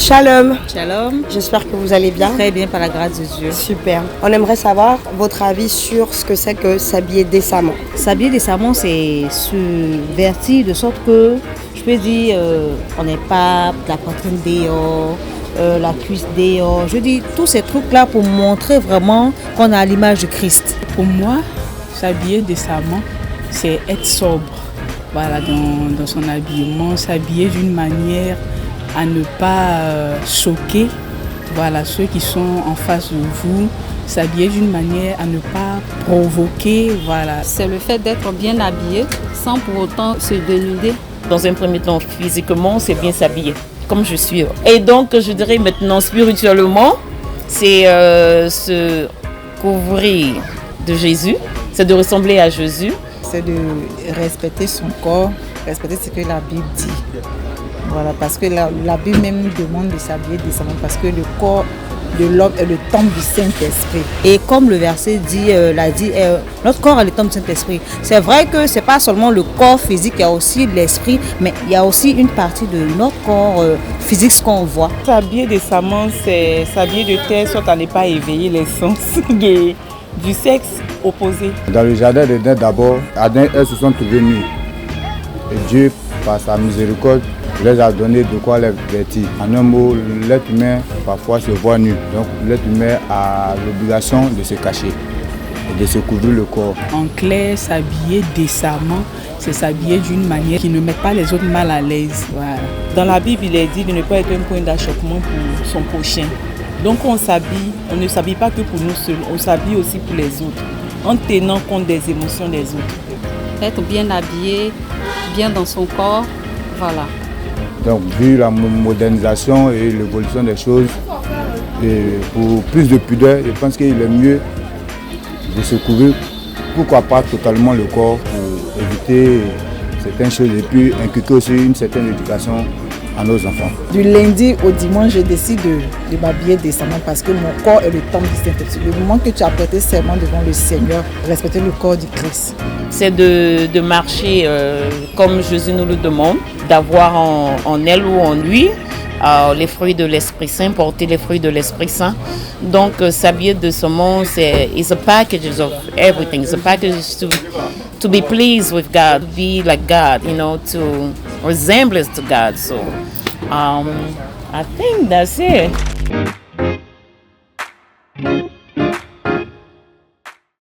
Shalom, Shalom, j'espère que vous allez bien. très bien par la grâce de Dieu. Super. On aimerait savoir votre avis sur ce que c'est que s'habiller décemment. S'habiller décemment, c'est se vertir de sorte que, je peux dire, on n'est pas la poitrine dehors, la cuisse dehors. Je dis tous ces trucs-là pour montrer vraiment qu'on a l'image de Christ. Pour moi, s'habiller décemment, c'est être sobre. Voilà, dans son habillement, s'habiller d'une manière à ne pas choquer, voilà, ceux qui sont en face de vous, s'habiller d'une manière à ne pas provoquer, voilà. C'est le fait d'être bien habillé sans pour autant se dénuder. Dans un premier temps, physiquement, c'est bien s'habiller, comme je suis. Et donc, je dirais maintenant, spirituellement, c'est se couvrir de Jésus, c'est de ressembler à Jésus. C'est de respecter son corps, respecter ce que la Bible dit. Voilà, parce que la Bible même demande de s'habiller décemment parce que le corps de l'homme est le temple du Saint-Esprit. Et comme le verset l'a dit, notre corps est le temple du Saint-Esprit. C'est vrai que ce n'est pas seulement le corps physique, il y a aussi l'esprit, mais il y a aussi une partie de notre corps physique, ce qu'on voit. S'habiller décemment, c'est s'habiller de telle sorte à ne pas éveiller les sens du sexe opposé. Dans le jardin d'Éden d'abord, Adam et Ève se sont trouvés nus. Et Dieu, par sa miséricorde, les a donné de quoi les vêtir. En un mot, l'être humain parfois se voit nu. Donc l'être humain a l'obligation de se cacher et de se couvrir le corps. En clair, s'habiller décemment, c'est s'habiller d'une manière qui ne met pas les autres mal à l'aise. Voilà. Dans la Bible, il est dit de ne pas être un point d'achoppement pour son prochain. Donc on s'habille, on ne s'habille pas que pour nous seuls, on s'habille aussi pour les autres, en tenant compte des émotions des autres. Être bien habillé, bien dans son corps, voilà. Donc vu la modernisation et l'évolution des choses, et pour plus de pudeur, je pense qu'il est mieux de se couvrir, pourquoi pas totalement le corps pour éviter certaines choses et puis inculquer aussi une certaine éducation à nos enfants. Du lundi au dimanche, je décide de m'habiller décemment parce que mon corps est le temple du Saint-Esprit. Le moment que tu as prêté serment devant le Seigneur, respecter le corps du Christ. C'est de marcher comme Jésus nous le demande, d'avoir en elle ou en lui les fruits de l'Esprit Saint, porter les fruits de l'Esprit Saint. Donc s'habiller décemment, it's a package of everything. It's a package to be pleased with God, to be like God, to resemblance to God. So I think that's it.